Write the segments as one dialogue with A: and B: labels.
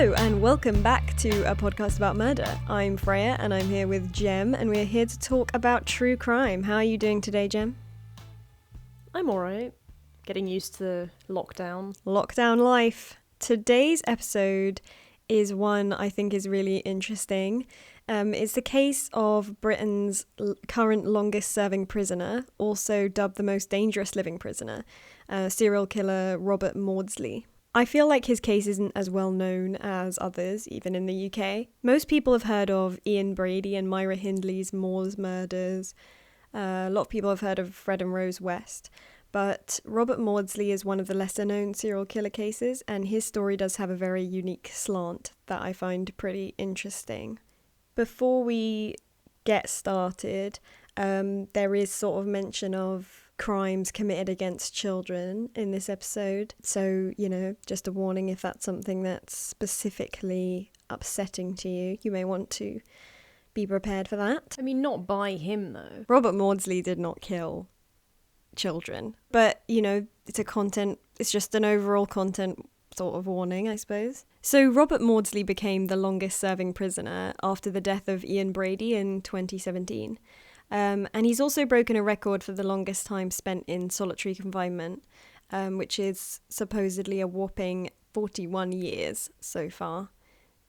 A: Hello and welcome back to a podcast about murder. I'm Freya and I'm here with Jem and we're here to talk about true crime. How are you doing today, Jem?
B: I'm alright. Getting used to lockdown.
A: Lockdown life. Today's episode is one I think is really interesting. It's the case of Britain's current longest serving prisoner, also dubbed the most dangerous living prisoner, serial killer Robert Maudsley. I feel like his case isn't as well known as others, even in the UK. Most people have heard of Ian Brady and Myra Hindley's Moors murders. A lot of people have heard of Fred and Rose West. But Robert Maudsley is one of the lesser known serial killer cases, and his story does have a very unique slant that I find pretty interesting. Before we get started, there is sort of mention of crimes committed against children in this episode. So, just a warning, if that's something that's specifically upsetting to you, you may want to be prepared for that.
B: I mean, not by him, though.
A: Robert Maudsley did not kill children, but, it's just an overall content sort of warning, I suppose. So Robert Maudsley became the longest serving prisoner after the death of Ian Brady in 2017. And he's also broken a record for the longest time spent in solitary confinement, which is supposedly a whopping 41 years so far,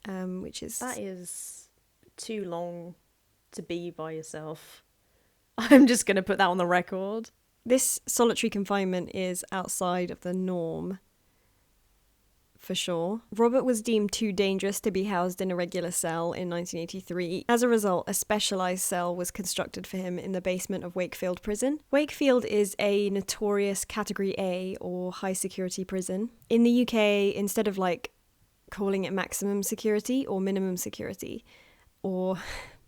B: That is too long to be by yourself. I'm just going to put that on the record.
A: This solitary confinement is outside of the norm, for sure. Robert was deemed too dangerous to be housed in a regular cell in 1983. As a result, a specialised cell was constructed for him in the basement of Wakefield Prison. Wakefield is a notorious Category A or high security prison. In the UK, instead of calling it maximum security or minimum security, or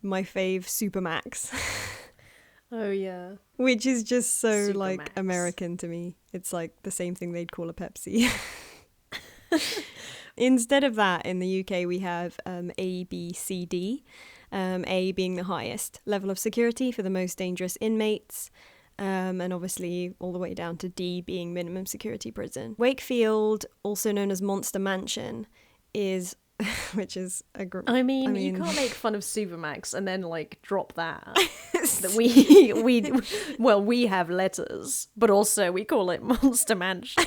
A: my fave, Supermax.
B: Oh, yeah.
A: Which is just so
B: Supermax.
A: American to me. It's like the same thing they'd call a Pepsi. Instead of that, in the UK, we have A, B, C, D. A being the highest level of security for the most dangerous inmates, and obviously all the way down to D being minimum security prison. Wakefield, also known as Monster Mansion, is... which is
B: I mean, you can't make fun of Supermax and then drop that. That we have letters, but also we call it Monster Mansion.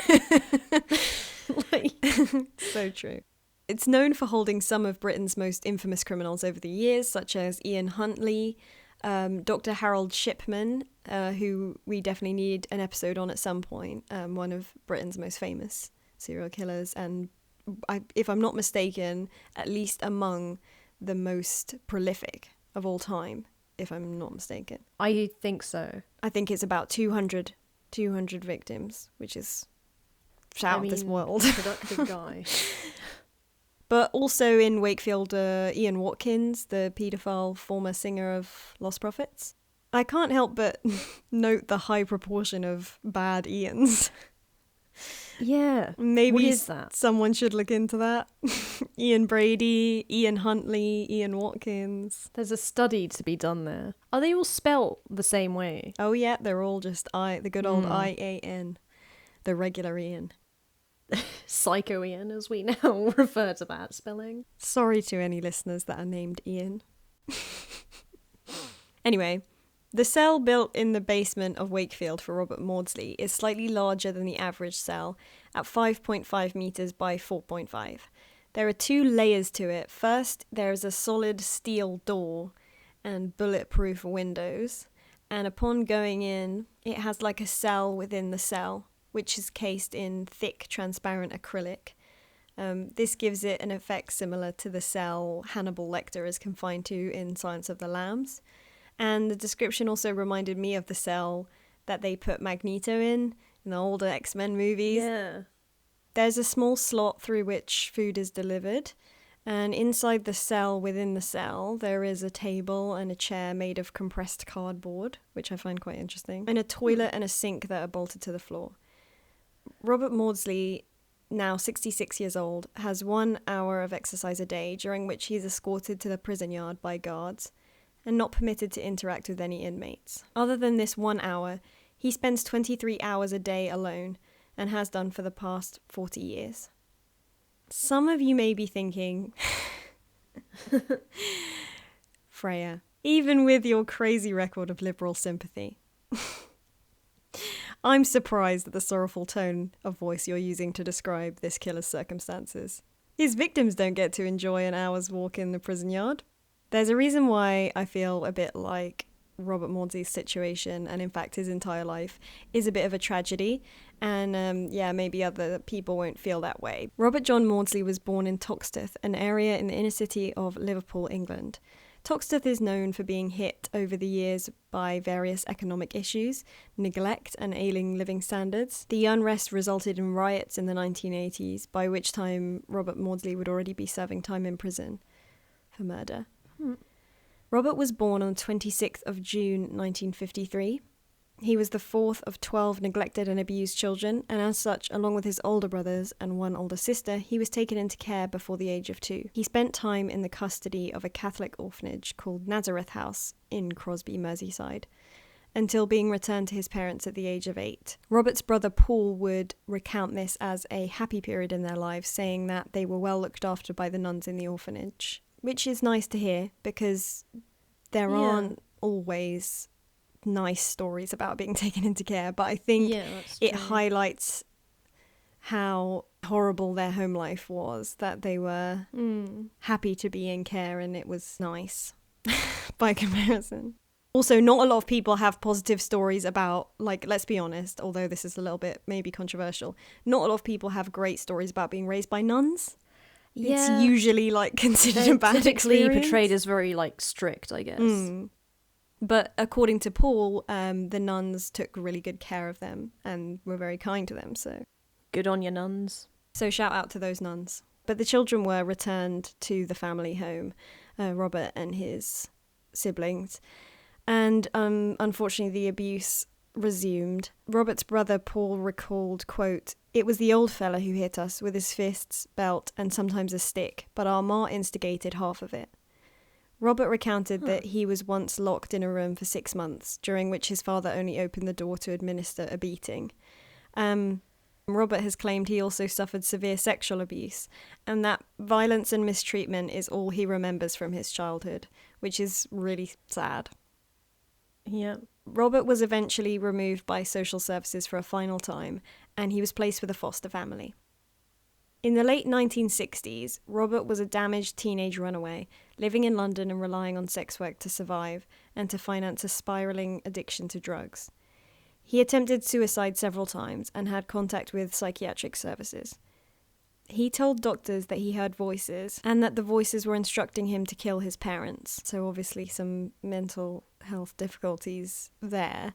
A: So true. It's known for holding some of Britain's most infamous criminals over the years, such as Ian Huntley, Dr. Harold Shipman, who we definitely need an episode on at some point, one of Britain's most famous serial killers, and if I'm not mistaken, at least among the most prolific of all time, if I'm not mistaken.
B: I think so.
A: I think it's about 200 victims, which is out of this world.
B: Productive guy.
A: But also in Wakefield, Ian Watkins, the paedophile former singer of Lost Prophets. I can't help but note the high proportion of bad Ians.
B: Yeah.
A: Maybe
B: what is that?
A: Someone should look into that. Ian Brady, Ian Huntley, Ian Watkins.
B: There's a study to be done there. Are they all spelt the same way?
A: Oh yeah, they're all just the good old IAN, the regular Ian.
B: Psycho Ian, as we now refer to that spelling.
A: Sorry to any listeners that are named Ian. Anyway, the cell built in the basement of Wakefield for Robert Maudsley is slightly larger than the average cell at 5.5 metres by 4.5. There are two layers to it. First, there is a solid steel door and bulletproof windows. And upon going in, it has like a cell within the cell, which is cased in thick, transparent acrylic. This gives it an effect similar to the cell Hannibal Lecter is confined to in Silence of the Lambs. And the description also reminded me of the cell that they put Magneto in the older X-Men movies.
B: Yeah.
A: There's a small slot through which food is delivered. And inside the cell, within the cell, there is a table and a chair made of compressed cardboard, which I find quite interesting, and a toilet and a sink that are bolted to the floor. Robert Maudsley, now 66 years old, has 1 hour of exercise a day, during which he is escorted to the prison yard by guards and not permitted to interact with any inmates. Other than this 1 hour, he spends 23 hours a day alone and has done for the past 40 years. Some of you may be thinking, Freya, even with your crazy record of liberal sympathy, I'm surprised at the sorrowful tone of voice you're using to describe this killer's circumstances. His victims don't get to enjoy an hour's walk in the prison yard. There's a reason why I feel a bit like Robert Maudsley's situation, and in fact his entire life, is a bit of a tragedy, and maybe other people won't feel that way. Robert John Maudsley was born in Toxteth, an area in the inner city of Liverpool, England. Toxteth is known for being hit over the years by various economic issues, neglect and ailing living standards. The unrest resulted in riots in the 1980s, by which time Robert Maudsley would already be serving time in prison for murder. Robert was born on 26th of June 1953. He was the fourth of 12 neglected and abused children, and as such, along with his older brothers and one older sister, he was taken into care before the age of 2. He spent time in the custody of a Catholic orphanage called Nazareth House in Crosby, Merseyside, until being returned to his parents at the age of 8. Robert's brother Paul would recount this as a happy period in their lives, saying that they were well looked after by the nuns in the orphanage, which is nice to hear because there aren't always nice stories about being taken into care, but I think it highlights how horrible their home life was, that they were happy to be in care and it was nice by comparison. Also, not a lot of people have positive stories about, like, let's be honest, although this is a little bit maybe controversial, not a lot of people have great stories about being raised by nuns. It's usually like considered a bad experience.
B: Portrayed as very like strict, I guess.
A: But according to Paul, the nuns took really good care of them and were very kind to them. So
B: good on your nuns. So
A: shout out to those nuns. But the children were returned to the family home, Robert and his siblings. And unfortunately, the abuse resumed. Robert's brother Paul recalled, quote, "It was the old fella who hit us with his fists, belt, and sometimes a stick, but our ma instigated half of it." Robert recounted that he was once locked in a room for 6 months, during which his father only opened the door to administer a beating. Robert has claimed he also suffered severe sexual abuse, and that violence and mistreatment is all he remembers from his childhood, which is really sad.
B: Yeah.
A: Robert was eventually removed by social services for a final time, and he was placed with a foster family. In the late 1960s, Robert was a damaged teenage runaway, living in London and relying on sex work to survive and to finance a spiralling addiction to drugs. He attempted suicide several times and had contact with psychiatric services. He told doctors that he heard voices and that the voices were instructing him to kill his parents. So obviously some mental health difficulties there,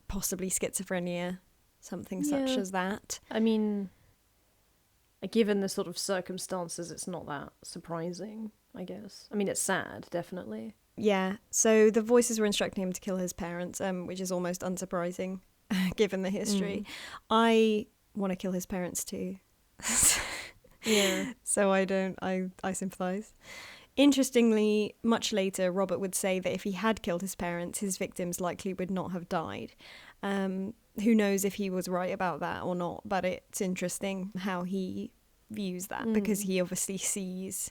A: possibly schizophrenia, something such as that.
B: I mean, given the sort of circumstances, it's not that surprising, I guess. I mean, it's sad, definitely.
A: Yeah, so the voices were instructing him to kill his parents, which is almost unsurprising, given the history. I want to kill his parents too.
B: Yeah.
A: So I sympathise. Interestingly, much later, Robert would say that if he had killed his parents, his victims likely would not have died. Who knows if he was right about that or not, but it's interesting how he views that, because he obviously sees...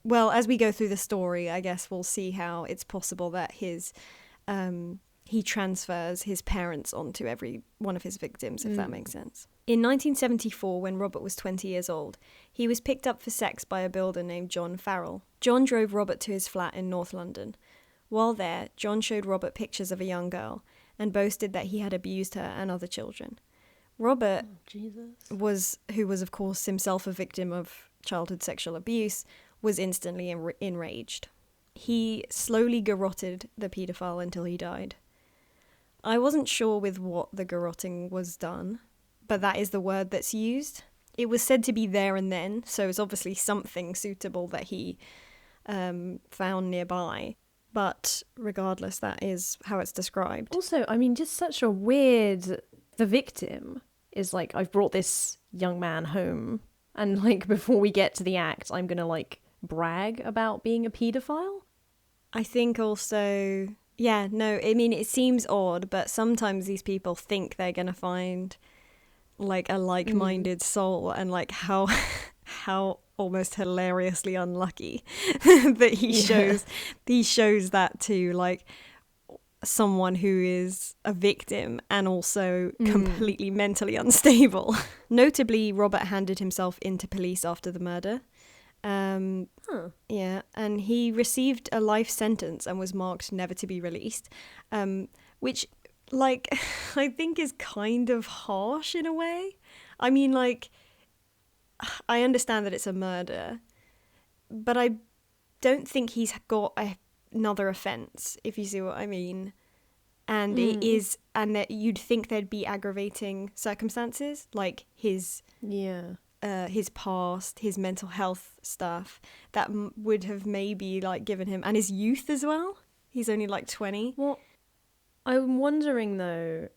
A: Well, as we go through the story, I guess we'll see how it's possible that he transfers his parents onto every one of his victims, if that makes sense. In 1974, when Robert was 20 years old, he was picked up for sex by a builder named John Farrell. John drove Robert to his flat in North London. While there, John showed Robert pictures of a young girl and boasted that he had abused her and other children. Robert, who was of course himself a victim of childhood sexual abuse, was instantly enraged. He slowly garroted the paedophile until he died. I wasn't sure with what the garroting was done, but that is the word that's used. It was said to be there and then, so it's obviously something suitable that he found nearby. But regardless, that is how it's described.
B: Also, I mean, just such a weird... The victim is like, I've brought this young man home, and like before we get to the act, I'm going to like brag about being a paedophile?
A: I think also... Yeah, no, I mean, it seems odd, but sometimes these people think they're going to find like a like-minded soul, and like how how almost hilariously unlucky that he shows that to like someone who is a victim and also completely mentally unstable. Notably, Robert handed himself into police after the murder. Yeah, and he received a life sentence and was marked never to be released, which, like, I think is kind of harsh in a way. I mean, like, I understand that it's a murder, but I don't think he's got another offence, if you see what I mean. And it is, and that you'd think there'd be aggravating circumstances, like his past, his mental health stuff, that would have maybe like given him, and his youth as well. He's only like 20.
B: Well, I'm wondering though,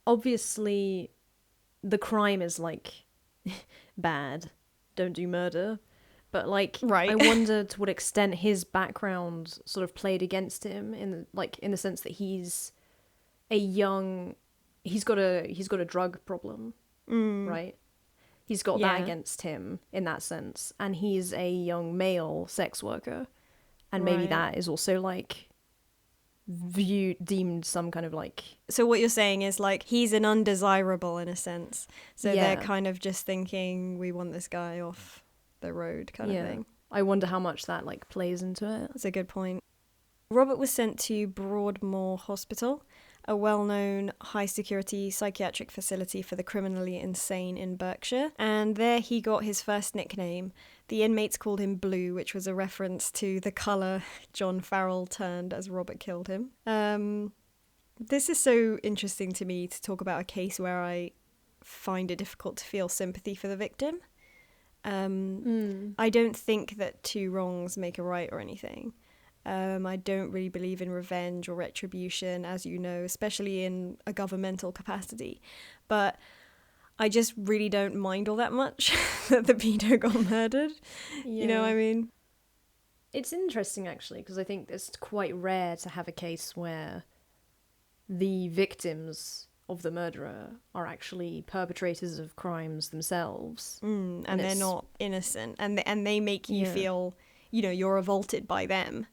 B: obviously the crime is like bad, don't do murder, but like
A: right.
B: I wonder to what extent his background sort of played against him in the sense that he's got a drug problem, right? He's got that against him in that sense, and he's a young male sex worker, and maybe that is also like deemed some kind of like.
A: So what you're saying is like he's an undesirable in a sense, so they're kind of just thinking we want this guy off the road kind of thing.
B: I wonder how much that like plays into it.
A: That's a good point. Robert was sent to Broadmoor Hospital, a well-known high-security psychiatric facility for the criminally insane in Berkshire, and there he got his first nickname. The inmates called him Blue, which was a reference to the colour John Farrell turned as Robert killed him. This is so interesting to me to talk about a case where I find it difficult to feel sympathy for the victim. I don't think that two wrongs make a right or anything. I don't really believe in revenge or retribution, as you know, especially in a governmental capacity. But I just really don't mind all that much that the pedo got murdered. Yeah. You know what I mean?
B: It's interesting, actually, because I think it's quite rare to have a case where the victims of the murderer are actually perpetrators of crimes themselves.
A: And they're not innocent. And they make you feel, you know, you're revolted by them,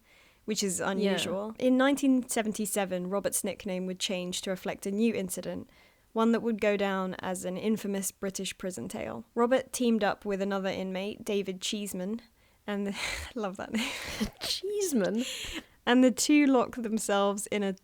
A: which is unusual. In 1977, Robert's nickname would change to reflect a new incident, one that would go down as an infamous British prison tale. Robert teamed up with another inmate, David Cheeseman, and I love that name.
B: Cheeseman?
A: And the two locked themselves in a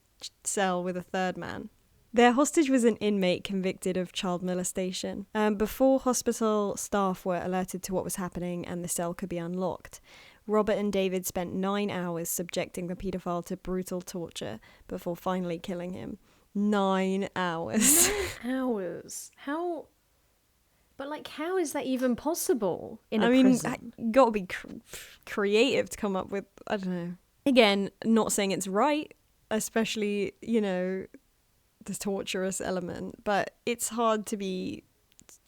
A: cell with a third man. Their hostage was an inmate convicted of child molestation. Before hospital staff were alerted to what was happening and the cell could be unlocked, Robert and David spent 9 hours subjecting the paedophile to brutal torture before finally killing him. 9 hours.
B: 9 hours? How? But like, how is that even possible in a prison?
A: You gotta be creative to come up with, I don't know. Again, not saying it's right, especially, you know, the torturous element, but it's hard to be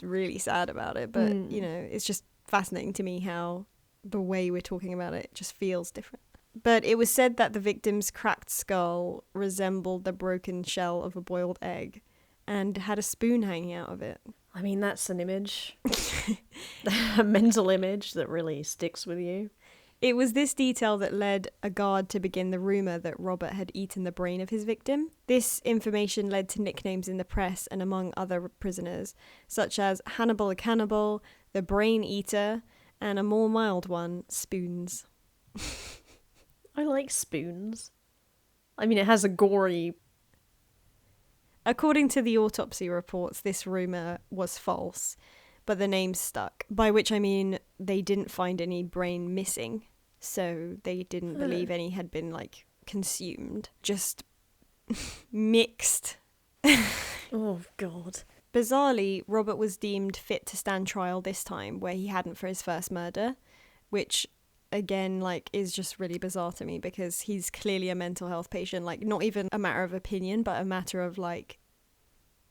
A: really sad about it. But, you know, it's just fascinating to me how the way we're talking about it just feels different. But it was said that the victim's cracked skull resembled the broken shell of a boiled egg and had a spoon hanging out of it.
B: I mean, that's an image. A mental image that really sticks with you.
A: It was this detail that led a guard to begin the rumour that Robert had eaten the brain of his victim. This information led to nicknames in the press and among other prisoners, such as Hannibal the Cannibal, the Brain Eater, and a more mild one, Spoons.
B: I like Spoons. I mean, it has a gory...
A: According to the autopsy reports, this rumour was false, but the name stuck. By which I mean they didn't find any brain missing, so they didn't believe any had been, like, consumed. Just mixed.
B: Oh, God.
A: Bizarrely, Robert was deemed fit to stand trial this time, where he hadn't for his first murder, which, again, like, is just really bizarre to me because he's clearly a mental health patient. Like, not even a matter of opinion, but a matter of, like,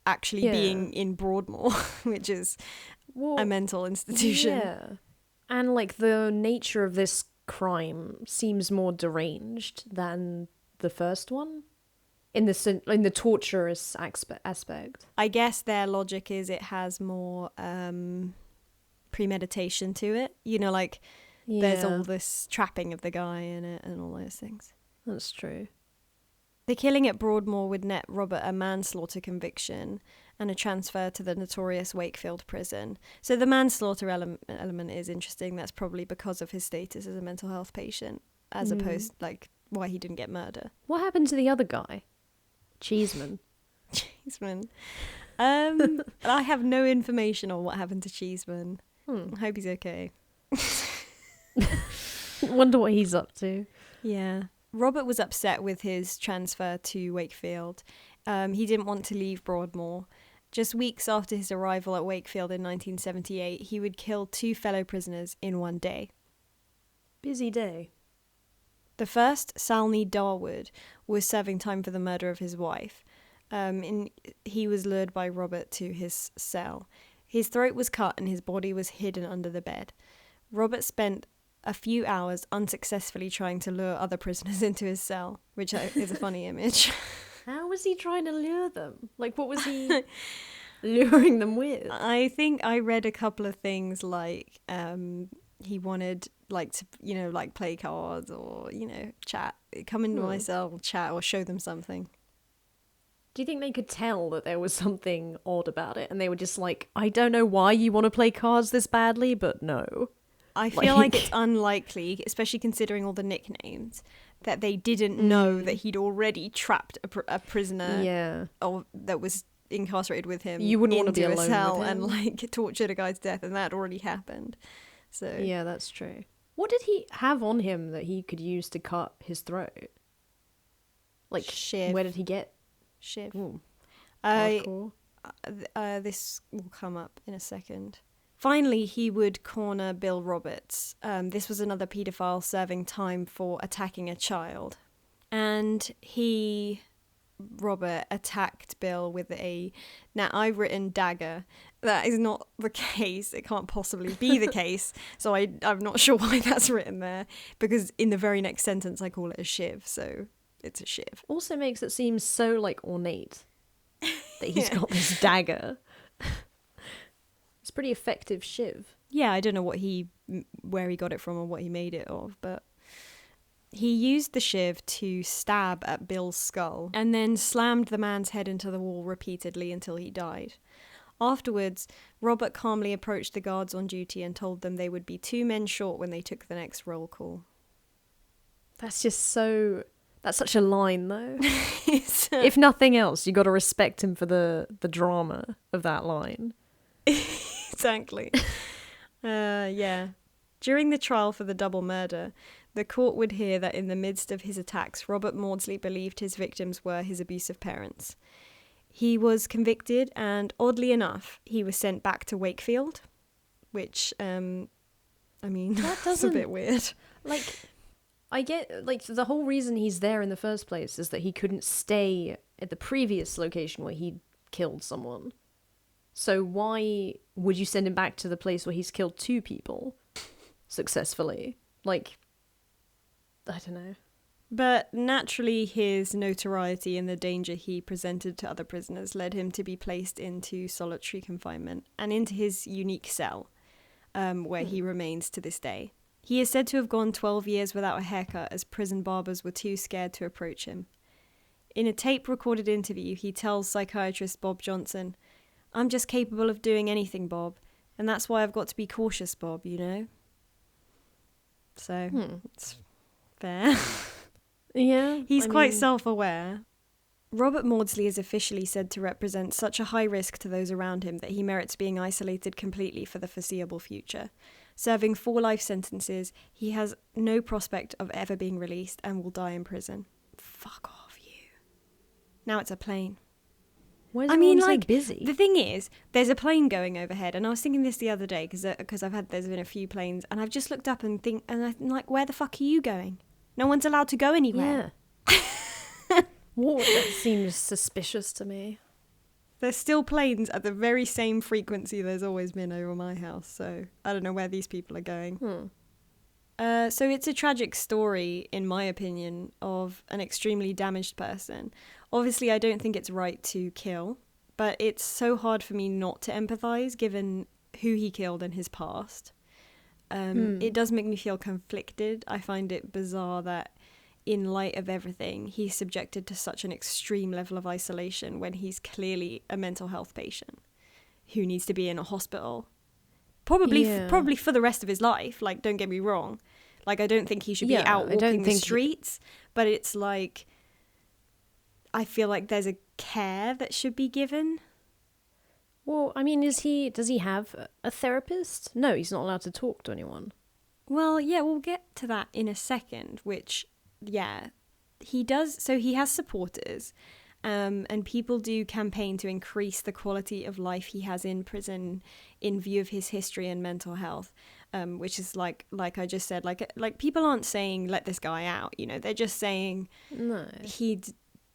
A: actually being in Broadmoor, which is a mental institution.
B: Yeah. And, like, the nature of this crime seems more deranged than the first one. in the torturous aspect.
A: I guess their logic is it has more premeditation to it. You know, like there's all this trapping of the guy in it and all those things.
B: That's true.
A: The killing at Broadmoor would net Robert a manslaughter conviction and a transfer to the notorious Wakefield prison. So the manslaughter element is interesting. That's probably because of his status as a mental health patient, as opposed, like, why he didn't get murder.
B: What happened to the other guy? Cheeseman.
A: Cheeseman. I have no information on what happened to Cheeseman. I hope he's okay.
B: Wonder what he's up to.
A: Yeah. Robert was upset with his transfer to Wakefield. He didn't want to leave Broadmoor. Just weeks after his arrival at Wakefield in 1978, he would kill 2 fellow prisoners in one day.
B: Busy day.
A: The first, Salney Darwood, was serving time for the murder of his wife. He was lured by Robert to his cell. His throat was cut and his body was hidden under the bed. Robert spent a few hours unsuccessfully trying to lure other prisoners into his cell, which is a funny image.
B: How was he trying to lure them? Like, what was he luring them with?
A: I think I read a couple of things like he wanted like to, you know, like play cards or, you know, chat, come into my cell, chat or show them something.
B: Do you think they could tell that there was something odd about it and they were just like, I don't know why you want to play cards this badly, but no.
A: I feel like it's unlikely, especially considering all the nicknames, that they didn't know that he'd already trapped a prisoner or that was incarcerated with him.
B: You wouldn't want to be
A: into a
B: alone
A: cell
B: with him.
A: and like tortured a guy's death, and that had already happened. So
B: yeah, that's true. What did he have on him that he could use to cut his throat? Like,
A: shiv.
B: Where did he get
A: shiv?
B: Hardcore.
A: This will come up in a second. Finally, he would corner Bill Roberts. This was another paedophile serving time for attacking a child. And Robert, attacked Bill with now I've written dagger. That is not the case. It can't possibly be the case. So I'm not sure why that's written there. Because in the very next sentence, I call it a shiv. So it's a shiv.
B: Also makes it seem so, like, ornate that he's got this dagger. It's pretty effective shiv.
A: Yeah, I don't know where he got it from or what he made it of, but he used the shiv to stab at Bill's skull and then slammed the man's head into the wall repeatedly until he died. Afterwards, Robert calmly approached the guards on duty and told them they would be 2 men short when they took the next roll call.
B: That's such a line, though. If nothing else, you got to respect him for the drama of that line.
A: Exactly. Yeah. During the trial for the double murder, the court would hear that in the midst of his attacks, Robert Maudsley believed his victims were his abusive parents. He was convicted, and oddly enough, he was sent back to Wakefield, which, I mean, that's a bit weird.
B: Like, I get, like, the whole reason he's there in the first place is that he couldn't stay at the previous location where he killed someone. So why would you send him back to the place where he's killed 2 people successfully? Like, I don't know.
A: But naturally, his notoriety and the danger he presented to other prisoners led him to be placed into solitary confinement and into his unique cell, where he remains to this day. He is said to have gone 12 years without a haircut as prison barbers were too scared to approach him. In a tape-recorded interview, he tells psychiatrist Bob Johnson, "I'm just capable of doing anything, Bob, and that's why I've got to be cautious, Bob, you know?" So, it's fair.
B: Yeah.
A: He's quite self-aware. Robert Maudsley is officially said to represent such a high risk to those around him that he merits being isolated completely for the foreseeable future. Serving 4 life sentences, he has no prospect of ever being released and will die in prison. Fuck off, you. Now it's a plane.
B: Why is everyone so busy?
A: The thing is, there's a plane going overhead, and I was thinking this the other day because there's been a few planes, and I've just looked up and I'm like, where the fuck are you going? No one's allowed to go anywhere.
B: Yeah. What? That seems suspicious to me.
A: There's still planes at the very same frequency there's always been over my house, so I don't know where these people are going. So it's a tragic story, in my opinion, of an extremely damaged person. Obviously, I don't think it's right to kill, but it's so hard for me not to empathise given who he killed in his past. It does make me feel conflicted. I find it bizarre that in light of everything, he's subjected to such an extreme level of isolation when he's clearly a mental health patient who needs to be in a hospital. Probably for the rest of his life, like, don't get me wrong. Like, I don't think he should be out walking the streets, but it's like, I feel like there's a care that should be given.
B: Well, I mean, does he have a therapist? No, he's not allowed to talk to anyone.
A: Well, yeah, we'll get to that in a second, which, yeah, he does. So he has supporters, and people do campaign to increase the quality of life he has in prison in view of his history and mental health, which is like I just said, like people aren't saying let this guy out, you know, they're just saying
B: No.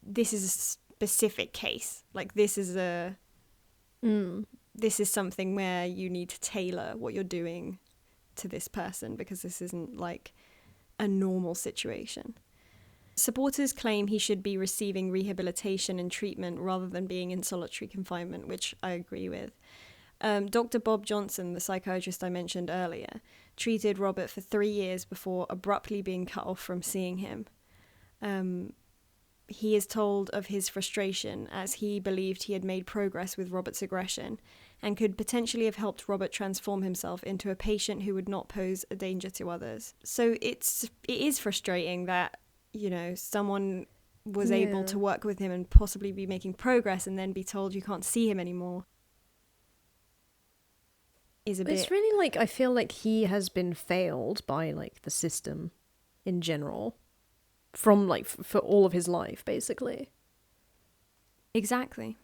A: This is a specific case, like this is something where you need to tailor what you're doing to this person because this isn't like a normal situation. Supporters claim he should be receiving rehabilitation and treatment rather than being in solitary confinement, which I agree with. Dr. Bob Johnson, the psychiatrist I mentioned earlier, treated Robert for 3 years before abruptly being cut off from seeing him. He is told of his frustration as he believed he had made progress with Robert's aggression and could potentially have helped Robert transform himself into a patient who would not pose a danger to others. So it is frustrating that, you know, someone was able to work with him and possibly be making progress and then be told you can't see him anymore. It's
B: really like, I feel like he has been failed by like the system in general from like for all of his life, basically.
A: Exactly.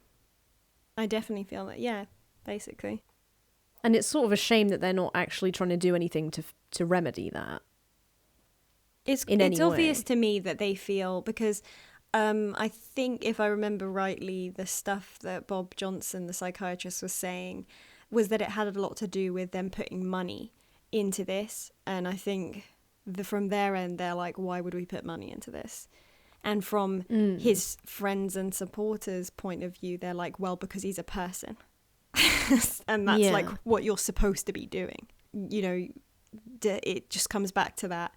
A: I definitely feel that, yeah, basically.
B: And it's sort of a shame that they're not actually trying to do anything to remedy that.
A: It's obvious to me that they feel, because I think if I remember rightly, the stuff that Bob Johnson, the psychiatrist, was saying was that it had a lot to do with them putting money into this. And I think from their end, they're like, why would we put money into this? And from his friends and supporters' point of view, they're like, well, because he's a person. And that's like what you're supposed to be doing. You know, it just comes back to that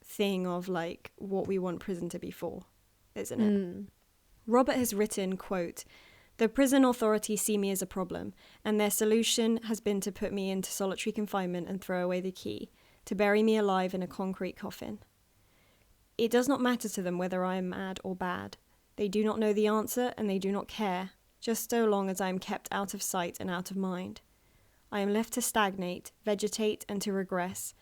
A: thing of like what we want prison to be for, isn't it? Robert has written, quote, "The prison authorities see me as a problem, and their solution has been to put me into solitary confinement and throw away the key, to bury me alive in a concrete coffin. It does not matter to them whether I am mad or bad. They do not know the answer, and they do not care, just so long as I am kept out of sight and out of mind. I am left to stagnate, vegetate, and to regress,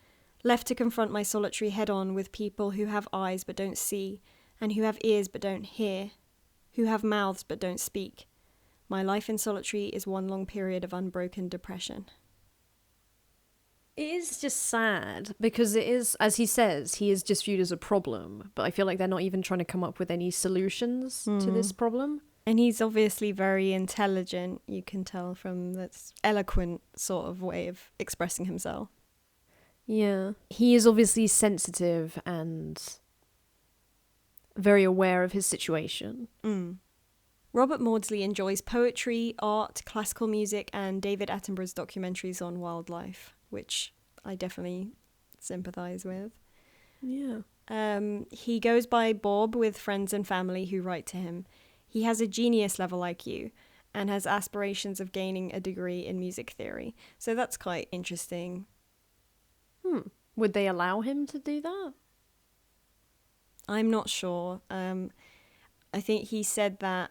A: left to confront my solitary head-on with people who have eyes but don't see, and who have ears but don't hear, who have mouths but don't speak. My life in solitary is one long period of unbroken depression."
B: It is just sad because it is, as he says, he is just viewed as a problem, but I feel like they're not even trying to come up with any solutions to this problem.
A: And he's obviously very intelligent, you can tell from this eloquent sort of way of expressing himself.
B: Yeah. He is obviously sensitive and very aware of his situation.
A: Robert Maudsley enjoys poetry, art, classical music, and David Attenborough's documentaries on wildlife, which I definitely sympathise with.
B: Yeah.
A: He goes by Bob with friends and family who write to him. He has a genius level IQ and has aspirations of gaining a degree in music theory. So that's quite interesting.
B: Would they allow him to do that?
A: I'm not sure. I think he said that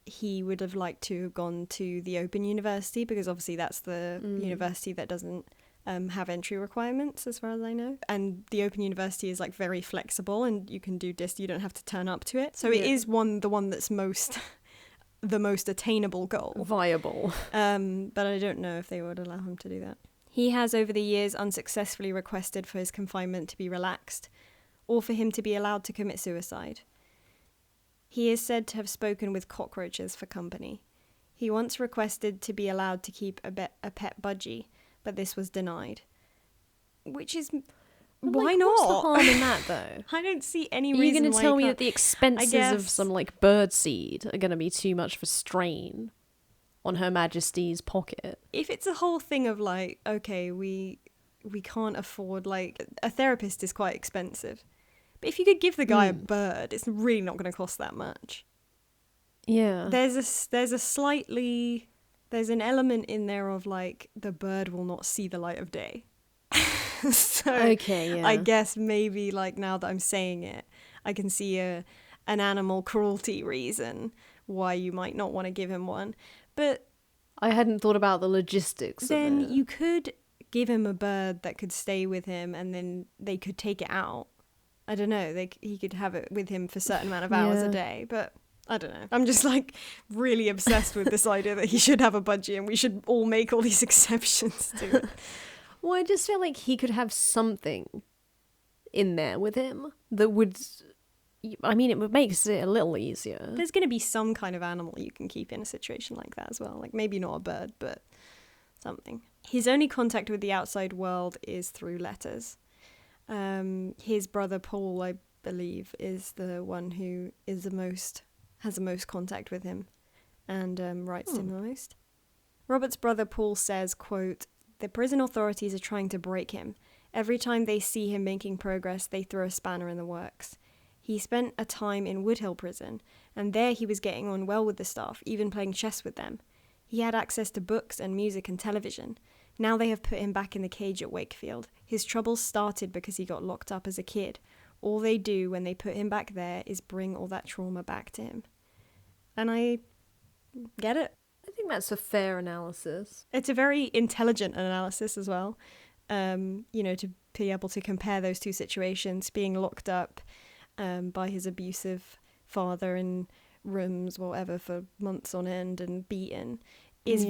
A: he would have liked to have gone to the Open University because obviously that's the university that doesn't have entry requirements as far as I know. And the Open University is like very flexible and you can do you don't have to turn up to it. So it is the one that's the most attainable goal.
B: Viable.
A: But I don't know if they would allow him to do that. He has over the years unsuccessfully requested for his confinement to be relaxed or for him to be allowed to commit suicide. He is said to have spoken with cockroaches for company. He once requested to be allowed to keep a pet budgie, but this was denied. which is
B: But,
A: why
B: like,
A: not?
B: What's the harm in that, though?
A: I don't see any
B: Are you
A: reason
B: going to
A: why
B: tell
A: you
B: me
A: can't.
B: that the expenses of
A: guess-
B: some, like, bird seed are going to be too much of a strain on Her Majesty's pocket?
A: If it's a whole thing of like, okay, we can't afford, like, a therapist is quite expensive, but if you could give the guy a bird, it's really not going to cost that much.
B: Yeah.
A: There's an element in there of like the bird will not see the light of day. So
B: Okay, yeah.
A: I guess maybe like now that I'm saying it, I can see an animal cruelty reason why you might not want to give him one. But
B: I hadn't thought about the logistics
A: then
B: of it.
A: you could give him a bird that could stay with him, and then they could take it out. I don't know. He could have it with him for a certain amount of hours a
B: Yeah.
A: day, but I don't know. I'm just like really obsessed with this idea that he should have a budgie and we should all make all these exceptions to it.
B: Well, I just feel like he could have something in there with him that would... I mean, it makes it a little easier.
A: There's going to be some kind of animal you can keep in a situation like that as well. Like maybe not a bird, but something. His only contact with the outside world is through letters. His brother Paul, I believe, is the one who has the most contact with him and writes him the most. Robert's brother Paul says, quote, "The prison authorities are trying to break him. Every time they see him making progress, they throw a spanner in the works. He spent a time in Woodhill prison, and there he was getting on well with the staff, even playing chess with them. He had access to books and music and television. Now they have put him back in the cage at Wakefield. His troubles started because he got locked up as a kid. All they do when they put him back there is bring all that trauma back to him." And I get it.
B: I think that's a fair analysis.
A: It's a very intelligent analysis as well. To be able to compare those two situations, being locked up by his abusive father in rooms, whatever, for months on end and beaten, is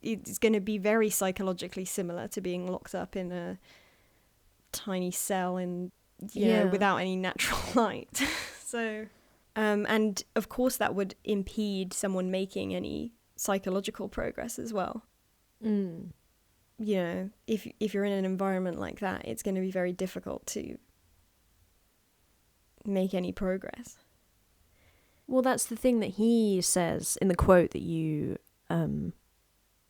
A: it's going to be very psychologically similar to being locked up in a tiny cell and without any natural light. So, and of course that would impede someone making any psychological progress as well. If you're in an environment like that, it's going to be very difficult to make any progress.
B: Well, that's the thing that he says in the quote that you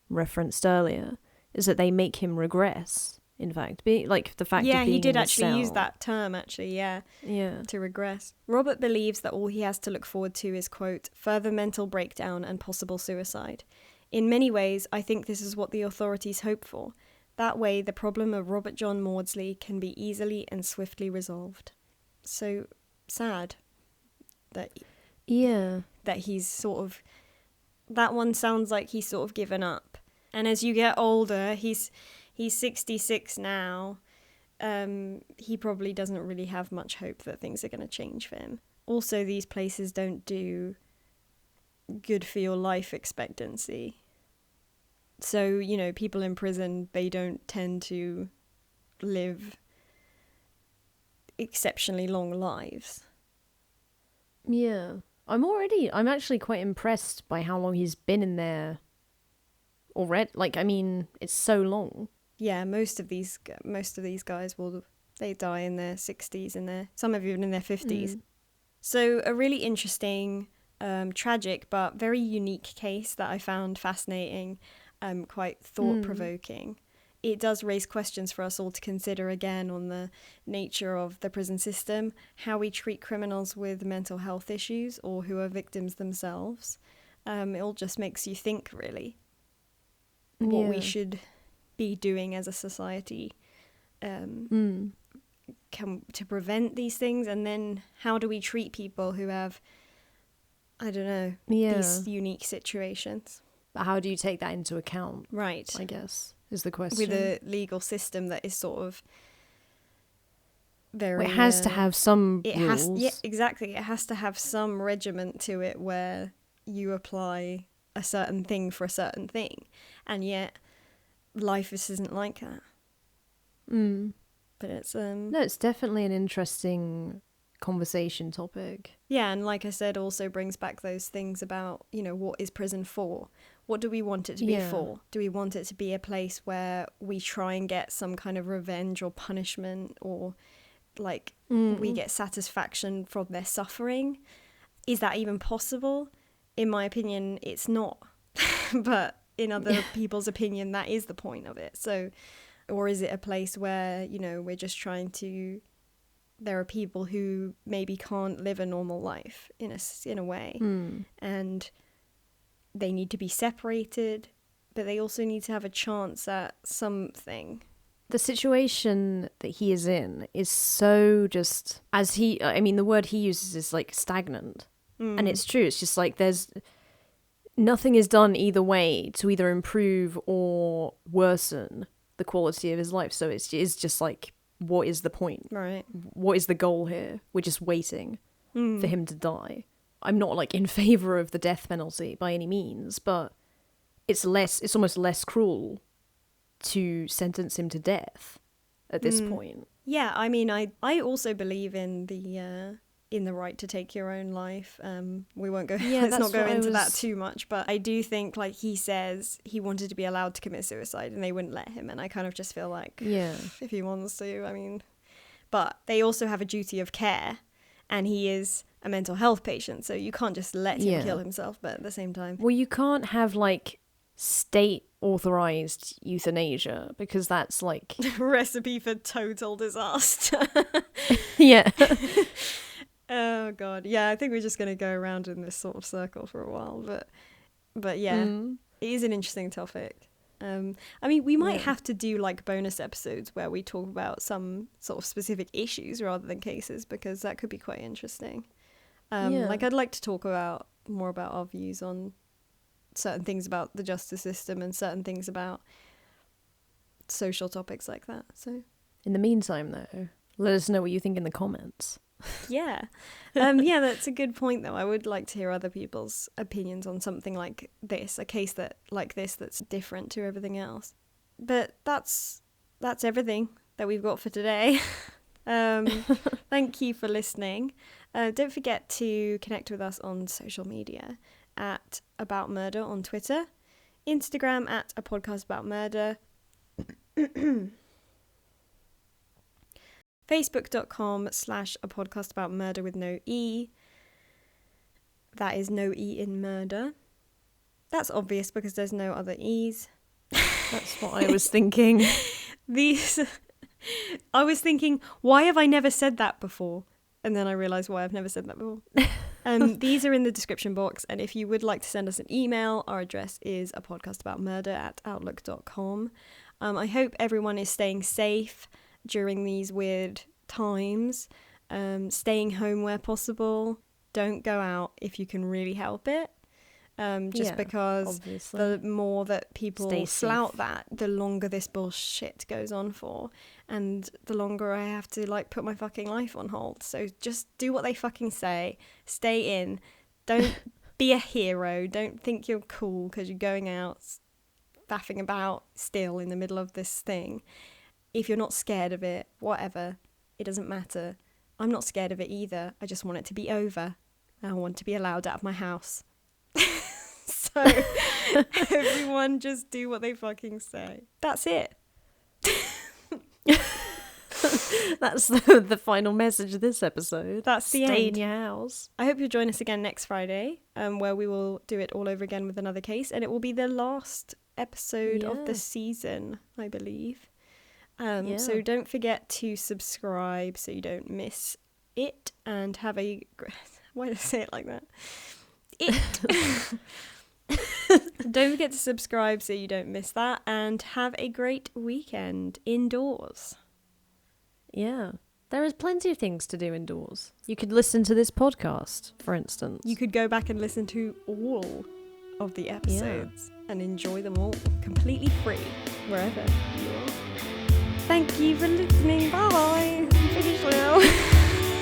B: referenced earlier, is that they make him regress. In fact, like the fact of being
A: he did
B: in the
A: actually use
B: cell.
A: that term, to regress. Robert believes that all he has to look forward to is, quote, "further mental breakdown and possible suicide. In many ways, I think this is what the authorities hope for. That way, the problem of Robert John Maudsley can be easily and swiftly resolved." So sad that he's sort of... That one sounds like he's sort of given up. And as you get older, he's 66 now. He probably doesn't really have much hope that things are going to change for him. Also, these places don't do good for your life expectancy. So, people in prison, they don't tend to live exceptionally long lives.
B: Yeah. I'm actually quite impressed by how long he's been in there already. Like, I mean, it's so long.
A: Yeah, most of these guys they die in their 60s, some of even in their 50s. So a really interesting, tragic but very unique case that I found fascinating, quite thought-provoking. It does raise questions for us all to consider again on the nature of the prison system, how we treat criminals with mental health issues or who are victims themselves. It all just makes you think, really, what we should be doing as a society to prevent these things, and then how do we treat people who have, I don't know, these unique situations.
B: But how do you take that into account?
A: Right.
B: I guess is the question.
A: With a legal system that is sort of very...
B: Well, it has to have some rules.
A: Exactly. It has to have some regiment to it where you apply a certain thing for a certain thing. And yet, life isn't like that. But it's...
B: No, it's definitely an interesting conversation topic.
A: Yeah, and like I said, also brings back those things about, what is prison for? What do we want it to be for? Do we want it to be a place where we try and get some kind of revenge or punishment, or like we get satisfaction from their suffering? Is that even possible? In my opinion, it's not. But in other people's opinion, that is the point of it. So, or is it a place where, you know, we're just trying to, there are people who maybe can't live a normal life in a way, and they need to be separated, but they also need to have a chance at something.
B: The situation that he is in is so just, the word he uses is like stagnant. And it's true. It's just like nothing is done either way to either improve or worsen the quality of his life. So it's just like, what is the point?
A: Right.
B: What is the goal here? We're just waiting for him to die. I'm not like in favor of the death penalty by any means, but it's almost less cruel to sentence him to death at this point.
A: Yeah, I mean, I also believe in the right to take your own life. We won't go. Let's not go into that too much. But I do think, like he says, he wanted to be allowed to commit suicide, and they wouldn't let him. And I kind of just feel like, if he wants to, I mean. But they also have a duty of care, and he is a mental health patient, so you can't just let him kill himself. But at the same time,
B: well, you can't have like state authorized euthanasia, because that's like
A: recipe for total disaster.
B: Yeah.
A: Oh god, yeah, I think we're just going to go around in this sort of circle for a while, but yeah, it is an interesting topic. I mean, we might have to do like bonus episodes where we talk about some sort of specific issues rather than cases, because that could be quite interesting. Like I'd like to talk more about our views on certain things about the justice system and certain things about social topics like that. So
B: in the meantime, though, let us know what you think in the comments.
A: Yeah. That's a good point, though. I would like to hear other people's opinions on something like this, a case that's different to everything else. But that's everything that we've got for today. Thank you for listening. Don't forget to connect with us on social media at About Murder on Twitter, Instagram at A Podcast About Murder, Facebook.com/A Podcast About Murder with no E. That is no E in murder. That's obvious because there's no other E's.
B: That's what I was thinking.
A: I was thinking, why have I never said that before? And then I realised why I've never said that before. These are in the description box, and if you would like to send us an email, our address is apodcastaboutmurder@outlook.com. I hope everyone is staying safe during these weird times, staying home where possible. Don't go out if you can really help it, because obviously, the more that people flout that, the longer this bullshit goes on for, and the longer I have to like put my fucking life on hold. So just do what they fucking say, stay in, don't be a hero, don't think you're cool because you're going out faffing about still in the middle of this thing. If you're not scared of it, whatever, it doesn't matter. I'm not scared of it either. I just want it to be over. I want to be allowed out of my house. So everyone just do what they fucking say. That's it.
B: That's the final message of this episode.
A: That's the end.
B: Stay in your house.
A: I hope you'll join us again next Friday, where we will do it all over again with another case, and it will be the last episode of the season, I believe. So don't forget to subscribe so you don't miss it, and have a... Why did I say it like that? Don't forget to subscribe so you don't miss that, and have a great weekend indoors.
B: Yeah. There is plenty of things to do indoors. You could listen to this podcast, for instance.
A: You could go back and listen to all of the episodes and enjoy them all completely free wherever you are. Thank you for listening. Bye. I'm finished now.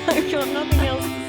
A: I've got nothing else to say.